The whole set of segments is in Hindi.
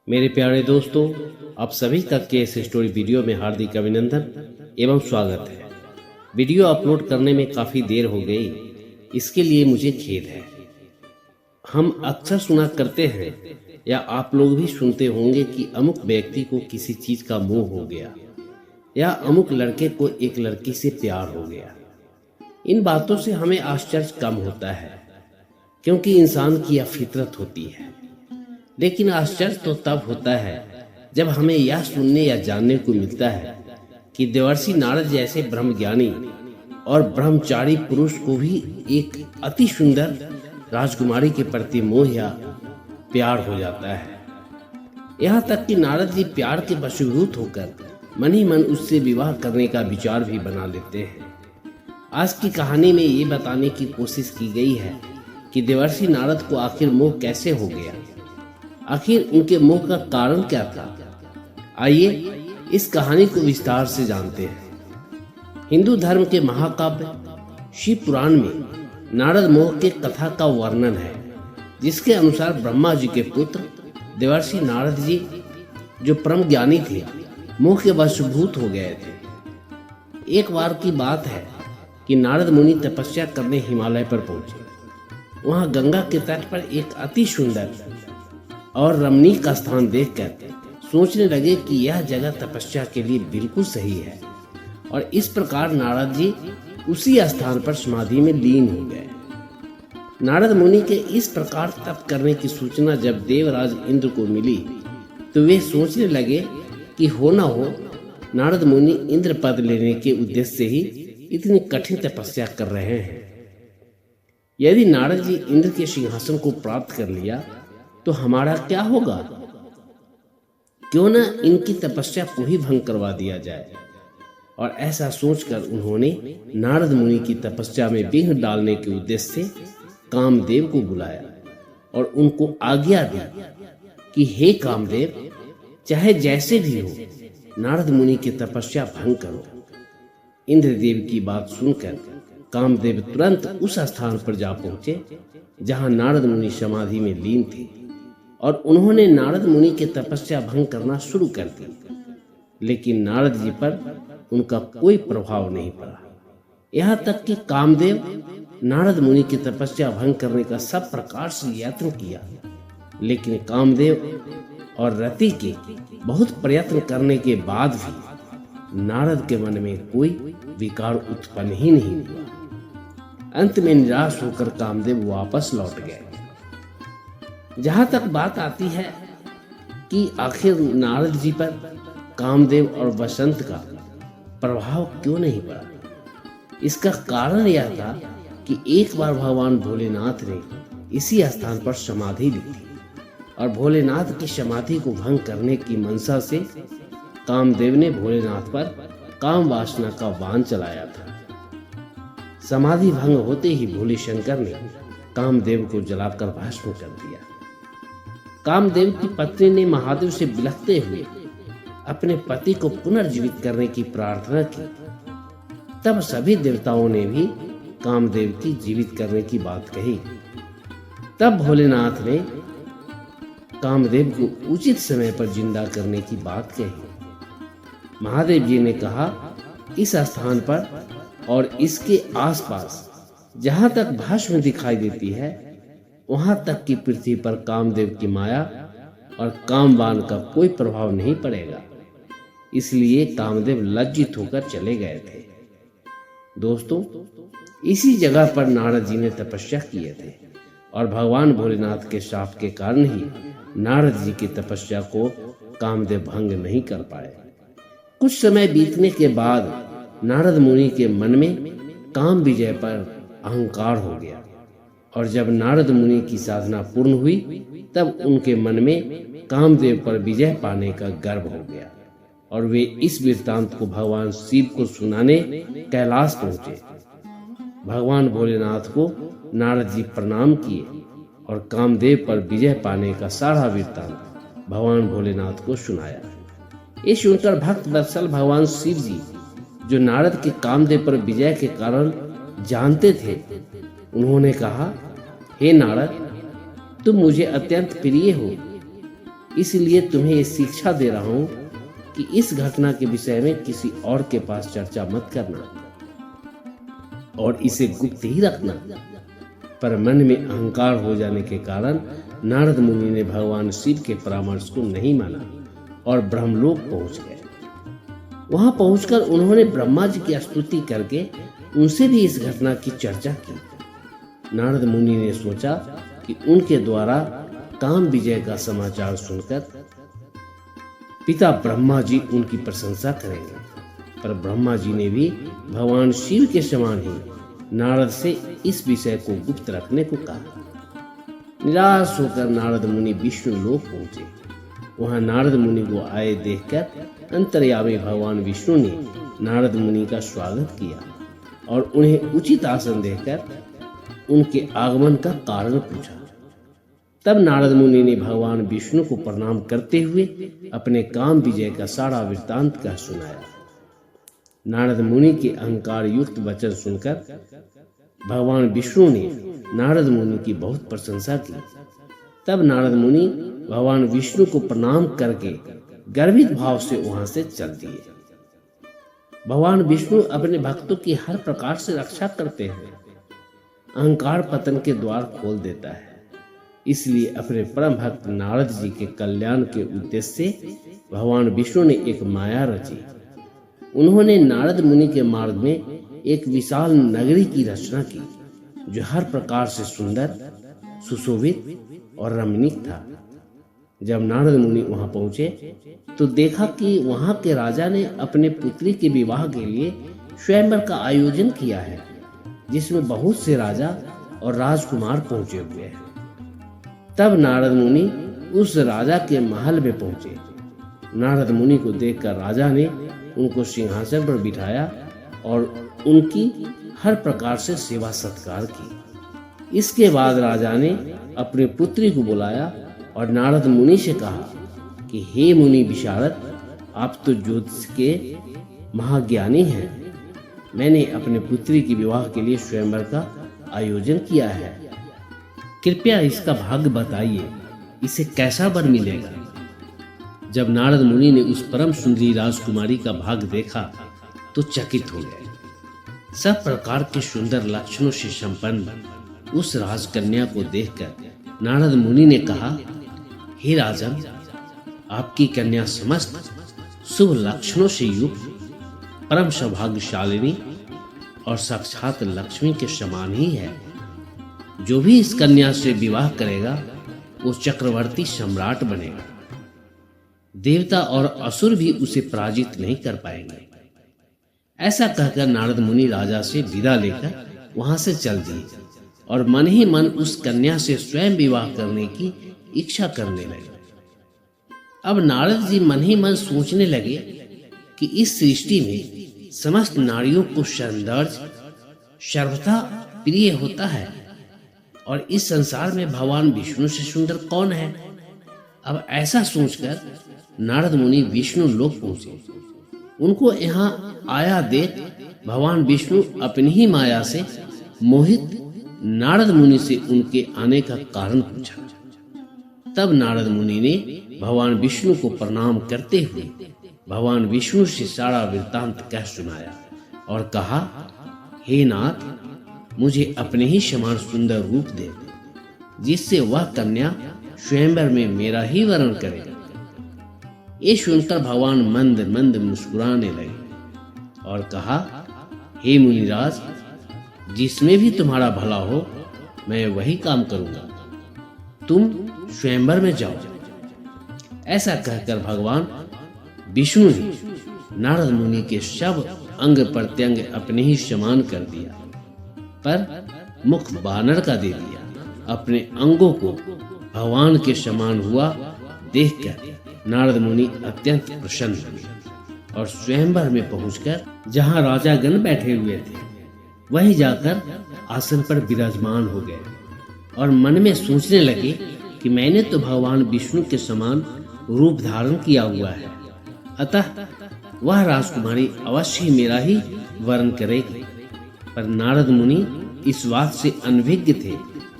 मेरे प्यारे दोस्तों, आप सभी तक के इस स्टोरी वीडियो में हार्दिक अभिनंदन एवं स्वागत है। वीडियो अपलोड करने में काफ़ी देर हो गई, इसके लिए मुझे खेद है। हम अक्सर सुना करते हैं या आप लोग भी सुनते होंगे कि अमुक व्यक्ति को किसी चीज़ का मोह हो गया या अमुक लड़के को एक लड़की से प्यार हो गया। इन बातों से हमें आश्चर्य कम होता है क्योंकि इंसान की यह फितरत होती है। लेकिन आश्चर्य तो तब होता है जब हमें यह सुनने या जानने को मिलता है कि देवर्षि नारद जैसे ब्रह्मज्ञानी और ब्रह्मचारी पुरुष को भी एक अति सुंदर राजकुमारी के प्रति मोह या प्यार हो जाता है। यहाँ तक कि नारद जी प्यार के वशीभूत होकर मन ही मन उससे विवाह करने का विचार भी बना लेते हैं। आज की कहानी में ये बताने की कोशिश की गई है कि देवर्षि नारद को आखिर मोह कैसे हो गया, आखिर उनके मोह का कारण क्या था। आइए इस कहानी को विस्तार से जानते हैं। हिंदू धर्म के महाकाव्य शिव पुराण में नारद मोह के कथा का वर्णन है, जिसके अनुसार ब्रह्मा जी के पुत्र देवर्षि नारद जी जो परम ज्ञानी थे, मोह के वशीभूत हो गए थे। एक बार की बात है कि नारद मुनि तपस्या करने हिमालय पर पहुंचे। वहां गंगा के तट पर एक अति सुंदर और रमणीक स्थान देखकर सोचने लगे कि यह जगह तपस्या के लिए बिल्कुल सही है, और इस प्रकार नारद जी उसी स्थान पर समाधि में लीन हो गए। नारद मुनि के इस प्रकार तप करने की सूचना जब देवराज इंद्र को मिली तो वे सोचने लगे कि हो न हो नारद मुनि इंद्र पद लेने के उद्देश्य से ही इतनी कठिन तपस्या कर रहे हैं। यदि नारद जी इंद्र के सिंहासन को प्राप्त कर लिया तो हमारा क्या होगा? क्यों न इनकी तपस्या को ही भंग करवा दिया जाए। और ऐसा सोचकर उन्होंने नारद मुनि की तपस्या में विघ्न डालने के उद्देश्य से कामदेव को बुलाया और उनको आज्ञा दी कि हे कामदेव, चाहे जैसे भी हो नारद मुनि की तपस्या भंग करो। इंद्रदेव की बात सुनकर कामदेव तुरंत उस स्थान पर जा पहुंचे जहां नारद मुनि समाधि में लीन थे, और उन्होंने नारद मुनि के तपस्या भंग करना शुरू कर दी। लेकिन नारद जी पर उनका कोई प्रभाव नहीं पड़ा। यहाँ तक कि कामदेव नारद मुनि की तपस्या भंग करने का सब प्रकार से यत्न किया, लेकिन कामदेव और रति के बहुत प्रयत्न करने के बाद भी नारद के मन में कोई विकार उत्पन्न ही नहीं हुआ। अंत में निराश होकर कामदेव वापस लौट गए। जहां तक बात आती है कि आखिर नारद जी पर कामदेव और वसंत का प्रभाव क्यों नहीं पड़ा, इसका कारण यह था कि एक बार भगवान भोलेनाथ ने इसी स्थान पर समाधि ली थी, और भोलेनाथ की समाधि को भंग करने की मंशा से कामदेव ने भोलेनाथ पर काम वासना का बाण चलाया था। समाधि भंग होते ही भोले शंकर ने कामदेव को जलाकर भस्म कर दिया। कामदेव की पत्नी ने महादेव से बिलखते हुए अपने पति को पुनर्जीवित करने की प्रार्थना की। तब सभी देवताओं ने भी कामदेव की जीवित करने की बात कही। तब भोलेनाथ ने कामदेव को उचित समय पर जिंदा करने की बात कही। महादेव जी ने कहा, इस स्थान पर और इसके आसपास जहां तक भस्म दिखाई देती है, वहां तक की पृथ्वी पर कामदेव की माया और कामबाण का कोई प्रभाव नहीं पड़ेगा। इसलिए कामदेव लज्जित होकर चले गए थे। दोस्तों, इसी जगह पर नारद जी ने तपस्या किए थे, और भगवान भोलेनाथ के शाप के कारण ही नारद जी की तपस्या को कामदेव भंग नहीं कर पाए। कुछ समय बीतने के बाद नारद मुनि के मन में काम विजय पर अहंकार हो गया, और जब नारद मुनि की साधना पूर्ण हुई तब उनके मन में कामदेव पर विजय पाने का गर्व हो गया, और वे इस वृत्तांत को भगवान शिव को सुनाने कैलाश पहुंचे। भगवान भोलेनाथ को नारद जी प्रणाम किए और कामदेव पर विजय पाने का सारा वृत्तांत भगवान भोलेनाथ को सुनाया। ये सुनकर भक्त वत्सल भगवान शिव जी, जो नारद के कामदेव पर विजय के कारण जानते थे, उन्होंने कहा, हे नारद, तुम मुझे अत्यंत प्रिय हो, इसलिए तुम्हें ये शिक्षा दे रहा हूं कि इस घटना के विषय में किसी और के पास चर्चा मत करना और इसे गुप्त ही रखना। पर मन में अहंकार हो जाने के कारण नारद मुनि ने भगवान शिव के परामर्श को नहीं माना और ब्रह्मलोक पहुंच गए। वहां पहुंचकर उन्होंने ब्रह्मा जी की स्तुति करके उनसे भी इस घटना की चर्चा की। नारद मुनि ने सोचा कि उनके द्वारा काम विजय का समाचार सुनकर पिता ब्रह्मा जी उनकी प्रशंसा करेंगे। पर ब्रह्मा जी ने भी भगवान शिव के समान ही नारद से इस विषय को गुप्त रखने को कहा। निराश होकर नारद मुनि विष्णु लोक पहुंचे। वहां नारद मुनि को आए देखकर अंतर्यामी भगवान विष्णु ने नारद मुनि का स्वागत किया और उन्हें उचित आसन देकर उनके आगमन का कारण पूछा। तब नारद मुनि ने भगवान विष्णु को प्रणाम करते हुए अपने काम विजय का सारा वृत्तांत कह सुनाया। नारद मुनि के अहंकार युक्त वचन सुनकर भगवान विष्णु ने नारद मुनि की बहुत प्रशंसा की। तब नारद मुनि भगवान विष्णु को प्रणाम करके गर्वित भाव से वहां से चल दिए। भगवान विष्णु अपने भक्तों की हर प्रकार से रक्षा करते हैं। अहंकार पतन के द्वार खोल देता है। इसलिए अपने परम भक्त नारद जी के कल्याण के उद्देश्य से भगवान विष्णु ने एक माया रची। उन्होंने नारद मुनि के मार्ग में एक विशाल नगरी की रचना की जो हर प्रकार से सुंदर, सुशोभित और रमणीक था। जब नारद मुनि वहां पहुंचे तो देखा कि वहां के राजा ने अपने पुत्री के विवाह के लिए स्वयंवर का आयोजन किया है, जिसमें बहुत से राजा और राजकुमार पहुंचे हुए हैं। तब नारद मुनि उस राजा के महल में पहुंचे। नारद मुनि को देखकर राजा ने उनको सिंहासन पर बिठाया और उनकी हर प्रकार से सेवा सत्कार की। इसके बाद राजा ने अपनी पुत्री को बुलाया और नारद मुनि से कहा कि हे मुनि विशारद, आप तो ज्योतिष के महाज्ञानी हैं। मैंने अपने पुत्री के विवाह के लिए स्वयंवर का आयोजन किया है। कृपया इसका भाग्य बताइए, इसे कैसा वर मिलेगा। जब नारद मुनि ने उस परम सुंदरी राजकुमारी का भाग्य देखा तो चकित हो गए। सब प्रकार के सुंदर लक्षणों से संपन्न उस राजकन्या को देखकर नारद मुनि ने कहा, हे राजन, आपकी कन्या समस्त शुभ लक्षणों से युक्त, परम सौभाग्यशालिनी और साक्षात लक्ष्मी के समान ही है। जो भी इस कन्या से विवाह करेगा वो चक्रवर्ती सम्राट बनेगा। देवता और असुर भी उसे पराजित नहीं कर पाएंगे। ऐसा कहकर नारद मुनि राजा से विदा लेकर वहां से चल दिए और मन ही मन उस कन्या से स्वयं विवाह करने की इच्छा करने लगे। अब नारद जी मन ही मन सोचने लगे कि इस सृष्टि में समस्त नारियों को सौंदर्य सर्वथा प्रिय होता है और इस संसार में भगवान विष्णु से सुंदर कौन है। अब ऐसा सोचकर नारद मुनि विष्णु लोक पहुंचे। उनको यहाँ आया देख भगवान विष्णु अपनी ही माया से मोहित नारद मुनि से उनके आने का कारण पूछा। तब नारद मुनि ने भगवान विष्णु को प्रणाम करते हुए भगवान विष्णु से सारा वृत्तांत कह सुनाया और कहा, हे नाथ, मुझे अपने ही समान सुंदर रूप दे, जिससे वह कन्या स्वयंवर में मेरा ही वरण करे। ये सुनकर भगवान मंद मंद मुस्कुराने लगे और कहा, हे मुनिराज, जिसमें भी तुम्हारा भला हो मैं वही काम करूंगा, तुम स्वयंवर में जाओ। ऐसा कहकर भगवान विष्णु ने नारद मुनि के सब अंग प्रत्यंग अपने ही समान कर दिया, पर मुख बानर का दे दिया। अपने अंगों को भगवान के समान हुआ देखकर नारद मुनि अत्यंत प्रसन्न हुए और स्वयंवर में पहुंचकर जहां राजागण बैठे हुए थे वहीं जाकर आसन पर विराजमान हो गए और मन में सोचने लगे कि मैंने तो भगवान विष्णु के समान रूप धारण किया हुआ है, अतः वह राजकुमारी अवश्य ही मेरा ही वरण करेगी। पर नारद मुनि इस बात से अनभिज्ञ थे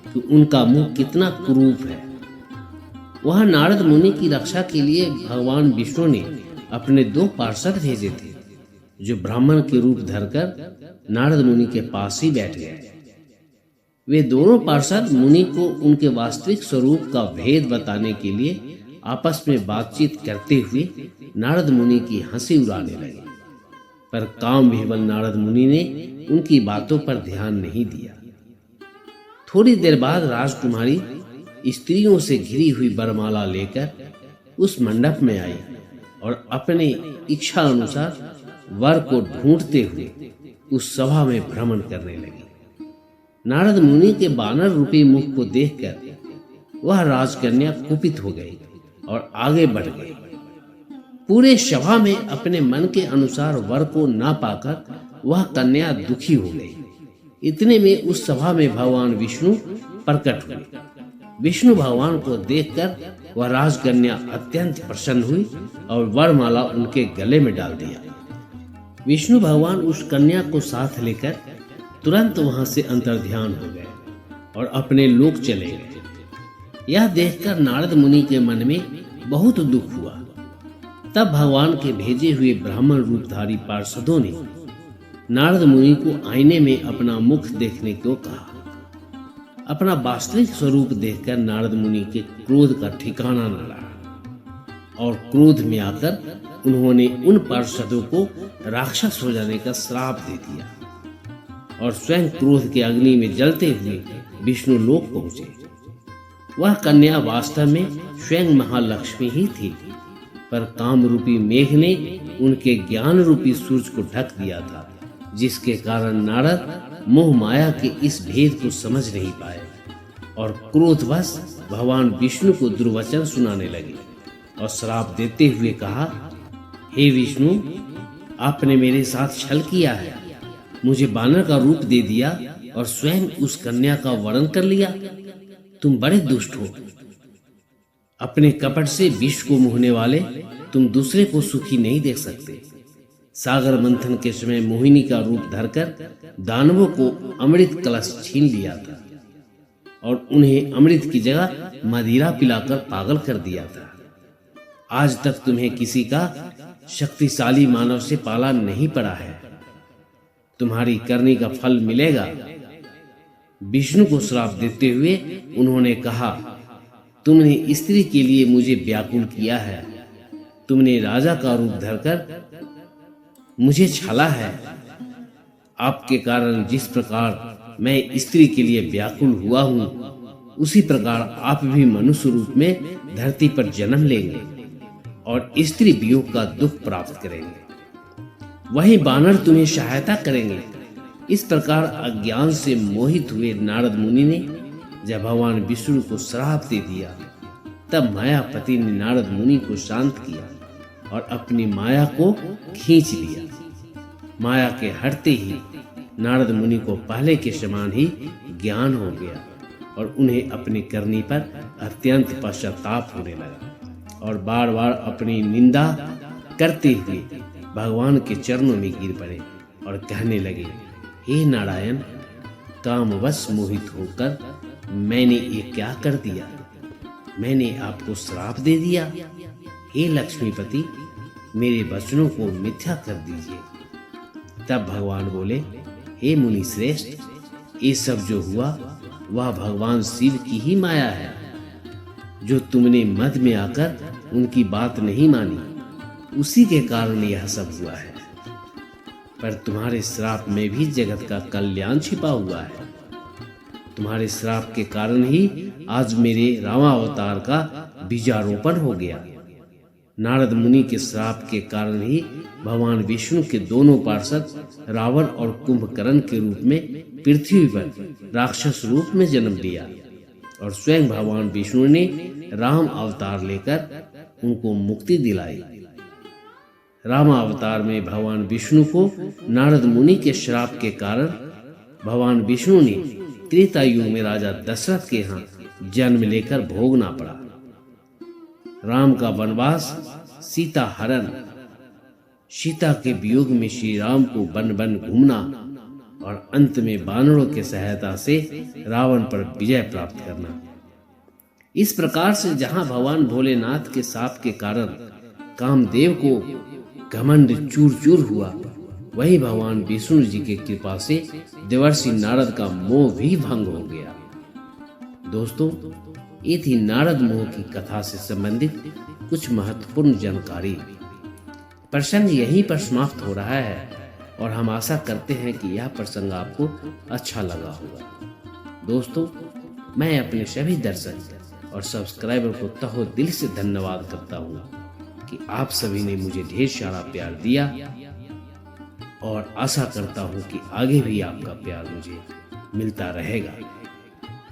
कि उनका मुंह कितना कुरूप है। वहां नारद मुनि की रक्षा के लिए भगवान विष्णु ने अपने 2 पार्षद भेजे थे, जो ब्राह्मण के रूप धरकर नारद मुनि के पास ही बैठ गए। वे दोनों पार्षद मुनि को उनके वास्तविक स्वरूप का भेद बताने के लिए आपस में बातचीत करते हुए नारद मुनि की हंसी उड़ाने लगे, पर काम विह्वल नारद मुनि ने उनकी बातों पर ध्यान नहीं दिया। थोड़ी देर बाद राजकुमारी स्त्रियों से घिरी हुई वरमाला लेकर उस मंडप में आई और अपने इच्छा अनुसार वर को ढूंढते हुए उस सभा में भ्रमण करने लगी। नारद मुनि के बानर रूपी मुख को देखकर वह राजकन्या कुपित हो गई और आगे बढ़ गई। पूरे सभा में अपने मन के अनुसार वर को ना पाकर वह कन्या दुखी हो गई। इतने में उस सभा में भगवान विष्णु प्रकट हुए। विष्णु भगवान को देखकर वह राजकन्या अत्यंत प्रसन्न हुई और वरमाला उनके गले में डाल दिया। विष्णु भगवान उस कन्या को साथ लेकर तुरंत वहां से अंतर्ध्यान हो गए और अपने लोक चले गए। यह देखकर नारद मुनि के मन में बहुत दुख हुआ। तब भगवान के भेजे हुए ब्राह्मण रूपधारी पार्षदों ने नारद मुनि को आईने में अपना मुख देखने को कहा। अपना वास्तविक स्वरूप देखकर नारद मुनि के क्रोध का ठिकाना न रहा और क्रोध में आकर उन्होंने उन पार्षदों को राक्षस हो जाने का श्राप दे दिया और स्वयं क्रोध के अग्नि में जलते हुए विष्णु लोक पहुंचे। वह कन्या वास्तव में स्वयं महालक्ष्मी ही थी, पर काम रूपी मेघ ने उनके ज्ञान रूपी सूरज को ढक दिया था, जिसके कारण नारद मोह माया के इस भेद को समझ नहीं पाए और क्रोधवश भगवान विष्णु को दुर्वचन सुनाने लगे और श्राप देते हुए कहा, हे विष्णु, आपने मेरे साथ छल किया है, मुझे बानर का रूप दे दिया और स्वयं उस कन्या का वरण कर लिया। तुम बड़े दुष्ट हो। अपने कपट से विष को मोहने वाले तुम दूसरे को सुखी नहीं देख सकते। सागर मंथन के समय मोहिनी का रूप धरकर दानवों को अमृत कलश छीन लिया था और उन्हें अमृत की जगह मदिरा पिलाकर पागल कर दिया था। आज तक तुम्हें किसी का शक्तिशाली मानव से पाला नहीं पड़ा है। तुम्हारी करनी का फल मिलेगा। विष्णु को श्राप देते हुए उन्होंने कहा, तुमने स्त्री के लिए मुझे व्याकुल किया है। तुमने राजा का रूप धरकर मुझे छला है। आपके कारण जिस प्रकार मैं स्त्री के लिए व्याकुल हुआ हूं, उसी प्रकार आप भी मनुष्य रूप में धरती पर जन्म लेंगे और स्त्री वियोग का दुख प्राप्त करेंगे। वही बानर तुम्हें सहायता करेंगे। इस प्रकार अज्ञान से मोहित हुए नारद मुनि ने जब भगवान विष्णु को श्राप दे दिया, तब मायापति ने नारद मुनि को शांत किया और अपनी माया को खींच लिया। माया के हटते ही नारद मुनि को पहले के समान ही ज्ञान हो गया और उन्हें अपनी करनी पर अत्यंत पश्चाताप होने लगा और बार बार अपनी निंदा करते हुए भगवान के चरणों में गिर पड़े और कहने लगे, हे नारायण, कामवश मोहित होकर मैंने ये क्या कर दिया? मैंने आपको श्राप दे दिया। हे लक्ष्मीपति, मेरे वचनों को मिथ्या कर दीजिए। तब भगवान बोले, हे मुनि श्रेष्ठ, ये सब जो हुआ वह भगवान शिव की ही माया है, जो तुमने मद में आकर उनकी बात नहीं मानी, उसी के कारण यह सब हुआ है। पर तुम्हारे श्राप में भी जगत का कल्याण छिपा हुआ है। तुम्हारे श्राप के कारण ही आज मेरे रामावतार का बीजारोपण हो गया। नारद मुनि के श्राप के कारण ही भगवान विष्णु के दोनों पार्षद रावण और कुंभकर्ण के रूप में पृथ्वी पर राक्षस रूप में जन्म लिया और स्वयं भगवान विष्णु ने राम अवतार लेकर उनको मुक्ति दिलाई। राम अवतार में भगवान विष्णु को नारद मुनि के श्राप के कारण भगवान विष्णु ने त्रेता युग में राजा दशरथ के यहाँ जन्म लेकर भोगना पड़ा। राम का वनवास, सीता हरण, सीता के वियोग में श्री राम को वन वन घूमना और अंत में बानरों की सहायता से रावण पर विजय प्राप्त करना। इस प्रकार से जहां भगवान भोलेनाथ के शाप के कारण कामदेव को घमंड चूर चूर हुआ, वहीं भगवान विष्णु जी की कृपा से देवर्षि नारद का मोह भी भंग हो गया। दोस्तों, ये थी नारद मोह की कथा से संबंधित कुछ महत्वपूर्ण जानकारी। प्रसंग यहीं पर समाप्त हो रहा है और हम आशा करते हैं कि यह प्रसंग आपको अच्छा लगा होगा। दोस्तों, मैं अपने सभी दर्शक और सब्सक्राइबर को तहे दिल से धन्यवाद करता हूँ कि आप सभी ने मुझे ढेर सारा प्यार दिया और आशा करता हूँ कि आगे भी आपका प्यार मुझे मिलता रहेगा।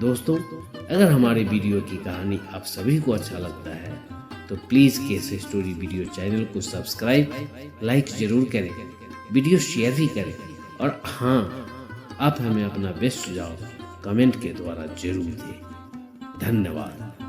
दोस्तों, अगर हमारे वीडियो की कहानी आप सभी को अच्छा लगता है तो please case story video channel को सब्सक्राइब, लाइक जरूर करें, वीडियो शेयर भी करें और हाँ, आप हमें अपना बेस्ट सुझाव कमेंट के द्वारा जरूर दें। धन्यवाद।